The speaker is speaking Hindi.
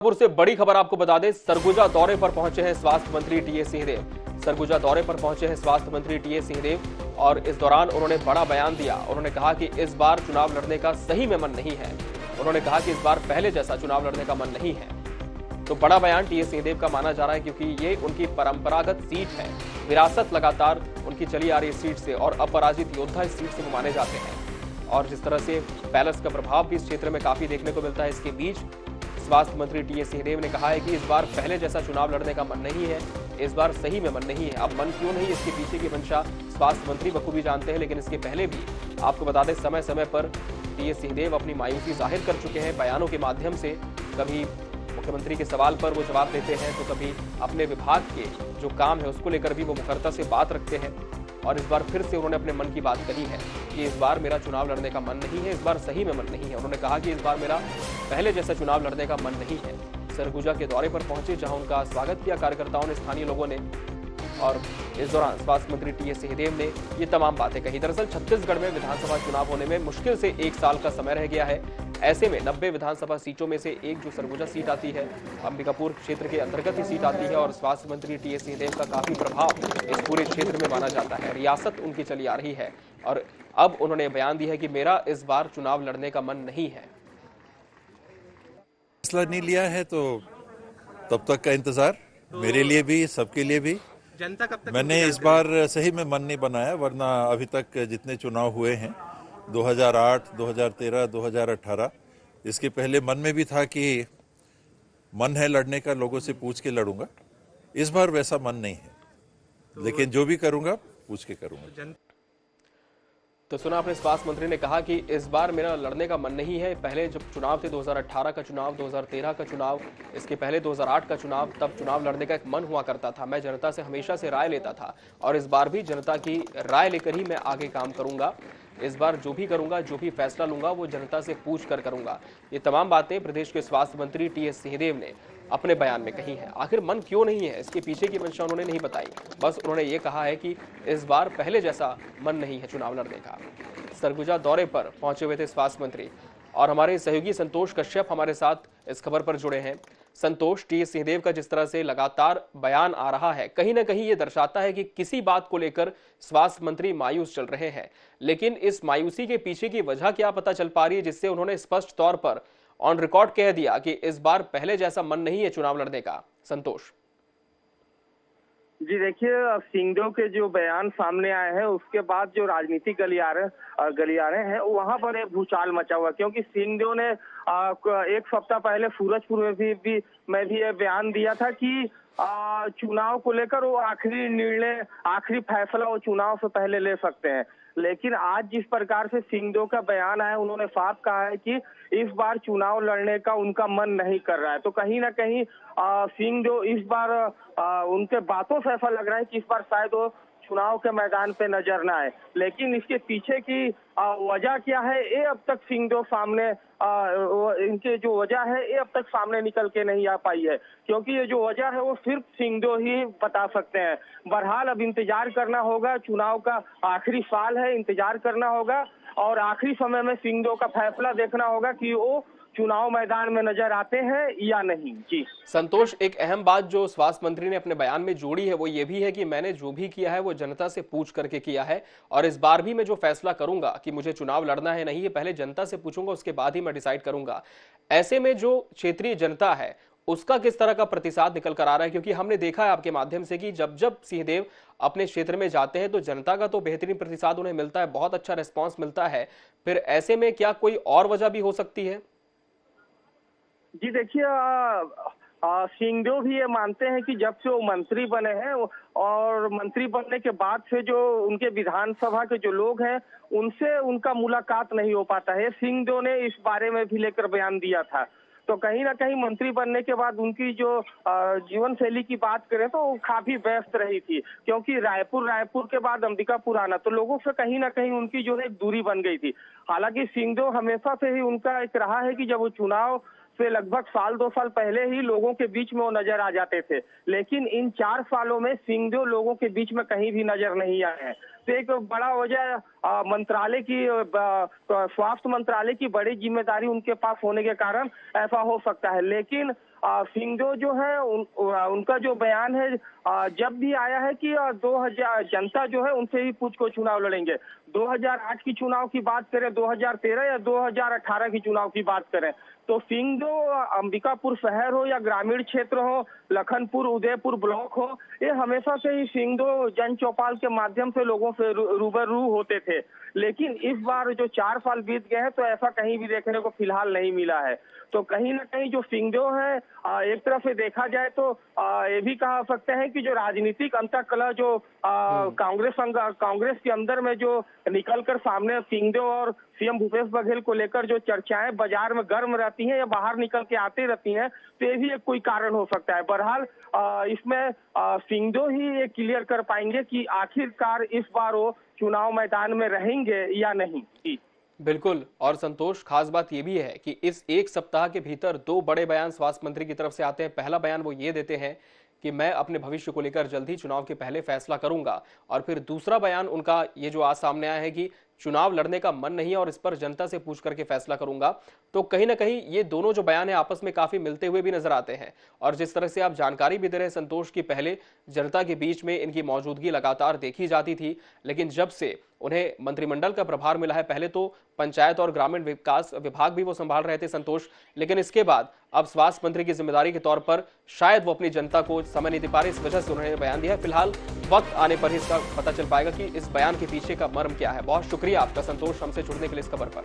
पुर से बड़ी खबर आपको बता दें, सरगुजा दौरे पर पहुंचे हैं स्वास्थ्य मंत्री टीएस सिंहदेव। सरगुजा दौरे पर पहुंचे हैं स्वास्थ्य मंत्री टीएस सिंहदेव और इस दौरान उन्होंने बड़ा बयान दिया। उन्होंने कहा कि इस बार चुनाव लड़ने का सही में मन नहीं है। उन्होंने कहा कि इस बार पहले जैसा चुनाव लड़ने का मन नहीं है। तो बड़ा बयान टीएस सिंहदेव का माना जा रहा है क्योंकि ये उनकी परंपरागत सीट है। विरासत लगातार उनकी चली आ रही सीट से और अपराजित योद्धा इस सीट से वो माने जाते हैं। और जिस तरह से पैलेस का प्रभाव भी इस क्षेत्र में काफी देखने को मिलता है, इसके बीच स्वास्थ्य मंत्री टीएस सिंहदेव ने कहा है कि इस बार पहले जैसा चुनाव लड़ने का मन नहीं है। इस बार सही में मन नहीं है। अब मन क्यों नहीं, इसके पीछे की मंशा स्वास्थ्य मंत्री बखूबी जानते हैं। लेकिन इसके पहले भी आपको बता दें, समय समय पर टीएस सिंहदेव अपनी मायूसी जाहिर कर चुके हैं बयानों के माध्यम से। कभी मुख्यमंत्री के सवाल पर वो जवाब देते हैं तो कभी अपने विभाग के जो काम है उसको लेकर भी वो मुखरता से बात रखते हैं। और इस बार फिर से उन्होंने अपने मन की बात कही है कि इस बार मेरा चुनाव लड़ने का मन नहीं है। इस बार सही में मन नहीं है। उन्होंने कहा कि इस बार मेरा पहले जैसा चुनाव लड़ने का मन नहीं है। सरगुजा के दौरे पर पहुंचे जहां उनका स्वागत किया कार्यकर्ताओं ने, स्थानीय लोगों ने। और इस दौरान स्वास्थ्य मंत्री टीएस सिंहदेव ने ये तमाम बातें कही। दरअसल छत्तीसगढ़ में विधानसभा चुनाव होने में मुश्किल से 1 साल का समय रह गया है। ऐसे में 90 विधानसभा सीटों में से एक जो सरगुजा सीट आती है, अंबिकापुर क्षेत्र के अंतर्गत ही सीट आती है। और स्वास्थ्य मंत्री टीएस सिंहदेव का काफी प्रभाव इस पूरे क्षेत्र में माना जाता है। रियासत उनकी चली आ रही है और अब उन्होंने बयान दिया है कि मेरा इस बार चुनाव लड़ने का मन नहीं है। फैसला नहीं लिया है तो तब तक का इंतजार मेरे लिए भी, सबके लिए भी। जनता कब तक मैंने इस बार सही में मन नहीं बनाया, वरना अभी तक जितने चुनाव हुए हैं 2008, 2013, 2018, इसके पहले मन में भी था कि मन है लड़ने का, लोगों से पूछ के लड़ूंगा। इस बार वैसा मन नहीं है, लेकिन जो भी करूंगा पूछ के करूंगा। तो सुना आपने, स्वास्थ्य मंत्री ने कहा कि इस बार मेरा लड़ने का मन नहीं है। पहले जब चुनाव थे, 2018 का चुनाव, 2013 का चुनाव, इसके पहले 2008 का चुनाव, तब चुनाव लड़ने का एक मन हुआ करता था। मैं जनता से हमेशा से राय लेता था और इस बार भी जनता की राय लेकर ही मैं आगे काम करूंगा। इस बार जो भी करूंगा, जो भी फैसला लूंगा, वो जनता से पूछ कर करूंगा। ये तमाम बातें प्रदेश के स्वास्थ्य मंत्री टीएस सिंहदेव ने अपने बयान में कही है। आखिर मन क्यों नहीं है, इसके पीछे की मंशा उन्होंने नहीं बताई। बस उन्होंने ये कहा है कि इस बार पहले जैसा मन नहीं है चुनाव लड़ने का। सरगुजा दौरे पर पहुंचे हुए थे स्वास्थ्य मंत्री और हमारे सहयोगी संतोष कश्यप हमारे साथ इस खबर पर जुड़े हैं। संतोष, टीएस सिंहदेव का जिस तरह से लगातार बयान आ रहा है, कहीं ना कहीं ये दर्शाता है कि किसी बात को लेकर स्वास्थ्य मंत्री मायूस चल रहे हैं। लेकिन इस मायूसी के पीछे की वजह क्या पता चल पा रही है, जिससे उन्होंने स्पष्ट तौर पर ऑन रिकॉर्ड कह दिया कि इस बार पहले जैसा मन नहीं है चुनाव लड़ने का? संतोष जी देखिए, सिंहदेव के जो बयान सामने आए हैं उसके बाद जो राजनीतिक गलियारे हैं वहां पर एक भूचाल मचा हुआ, क्योंकि सिंहदेव ने एक सप्ताह पहले सूरजपुर में भी ये बयान दिया था कि चुनाव को लेकर वो आखिरी निर्णय, आखिरी फैसला वो चुनाव से पहले ले सकते हैं। लेकिन आज जिस प्रकार से सिंहदेव का बयान आया, उन्होंने साफ कहा है कि इस बार चुनाव लड़ने का उनका मन नहीं कर रहा है। तो कहीं ना कहीं सिंहदेव इस बार उनके बातों से ऐसा लग रहा है कि इस बार शायद वो चुनाव के मैदान पे नजर ना आए। लेकिन इसके पीछे की वजह क्या है, ये अब तक सिंहदेव सामने इनके जो वजह है ये अब तक सामने निकल के नहीं आ पाई है, क्योंकि ये जो वजह है वो सिर्फ सिंहदेव ही बता सकते हैं। बहरहाल अब इंतजार करना होगा, चुनाव का आखिरी साल है, इंतजार करना होगा और आखिरी समय में सिंहदेव का फैसला देखना होगा कि वो चुनाव मैदान में नजर आते हैं या नहीं। जी संतोष, एक अहम बात जो स्वास्थ्य मंत्री ने अपने बयान में जोड़ी है वो ये भी है कि मैंने जो भी किया है वो जनता से पूछ करके किया है और इस बार भी मैं जो फैसला करूंगा कि मुझे चुनाव लड़ना है नहीं, ये पहले जनता से पूछूंगा, उसके बाद ही मैं डिसाइड करूंगा। ऐसे में जो क्षेत्रीय जनता है उसका किस तरह का प्रतिसाद निकल कर आ रहा है? क्योंकि हमने देखा है आपके माध्यम से कि जब जब सिंहदेव अपने क्षेत्र में जाते हैं तो जनता का तो बेहतरीन प्रतिसाद उन्हें मिलता है, बहुत अच्छा रिस्पॉन्स मिलता है। फिर ऐसे में क्या कोई और वजह भी हो सकती है? जी देखिए, सिंहदेव भी ये मानते हैं कि जब से वो मंत्री बने हैं और मंत्री बनने के बाद से जो उनके विधानसभा के जो लोग हैं उनसे उनका मुलाकात नहीं हो पाता है। सिंहदेव ने इस बारे में भी लेकर बयान दिया था। तो कहीं ना कहीं मंत्री बनने के बाद उनकी जो जीवन शैली की बात करें तो वो काफी व्यस्त रही थी, क्योंकि रायपुर के बाद अंबिकापुर आना, तो लोगों से कहीं ना कहीं उनकी जो है एक दूरी बन गई थी। हालांकि सिंहदेव हमेशा से ही उनका एक रहा है कि जब वो चुनाव से लगभग साल 2 साल पहले ही लोगों के बीच में वो नजर आ जाते थे, लेकिन इन 4 सालों में सिंहदेव लोगों के बीच में कहीं भी नजर नहीं आए हैं। तो एक बड़ा वजह मंत्रालय की, स्वास्थ्य मंत्रालय की बड़ी जिम्मेदारी उनके पास होने के कारण ऐसा हो सकता है। लेकिन सिंघदेव जो है उनका जो बयान है जब भी आया है कि 2000 जनता जो है उनसे ही पूछ को चुनाव लड़ेंगे। 2008 की चुनाव की बात करें, 2013 या 2018 की चुनाव की बात करें, तो सिंघदेव अंबिकापुर शहर हो या ग्रामीण क्षेत्र हो, लखनपुर उदयपुर ब्लॉक हो, ये हमेशा से ही सिंघदेव जन चौपाल के माध्यम से लोगों से रूबरू होते थे। लेकिन इस बार जो 4 साल बीत गए हैं तो ऐसा कहीं भी देखने को फिलहाल नहीं मिला है। तो कहीं ना कहीं जो सिंघदेव है एक तरफ से देखा जाए तो ये भी कहा सकते हैं कि जो राजनीतिक अंतःकलह जो कांग्रेस के अंदर में जो निकलकर सामने सिंघदेव और सीएम भूपेश बघेल को लेकर जो चर्चाएं बाजार में गर्म रहती हैं या बाहर निकल के आती रहती हैं, तो ये भी एक कोई कारण हो सकता है। बहरहाल इसमें सिंघदेव ही ये क्लियर कर पाएंगे कि आखिरकार इस बार वो चुनाव मैदान में रहेंगे या नहीं। बिल्कुल। और संतोष, खास बात यह भी है कि इस एक सप्ताह के भीतर 2 बड़े बयान स्वास्थ्य मंत्री की तरफ से आते हैं। पहला बयान वो ये देते हैं कि मैं अपने भविष्य को लेकर जल्द ही चुनाव के पहले फैसला करूंगा, और फिर दूसरा बयान उनका ये जो आज सामने आया है कि चुनाव लड़ने का मन नहीं है और इस पर जनता से पूछ करके फैसला करूंगा। तो कहीं ना कहीं ये दोनों जो बयान है आपस में काफी मिलते हुए भी नजर आते हैं। और जिस तरह से आप जानकारी भी दे रहे हैं संतोष की, पहले जनता के बीच में इनकी मौजूदगी लगातार देखी जाती थी, लेकिन जब से उन्हें मंत्रिमंडल का प्रभार मिला है, पहले तो पंचायत और ग्रामीण विकास विभाग भी वो संभाल रहे थे संतोष, लेकिन इसके बाद अब स्वास्थ्य मंत्री की जिम्मेदारी के तौर पर शायद वो अपनी जनता को समय नहीं दे पा रहे, इस वजह से उन्होंने बयान दिया है। फिलहाल वक्त आने पर ही इसका पता चल पाएगा कि इस बयान के पीछे का मर्म क्या है। बहुत शुक्रिया आपका संतोष, हमसे जुड़ने के लिए इस खबर पर।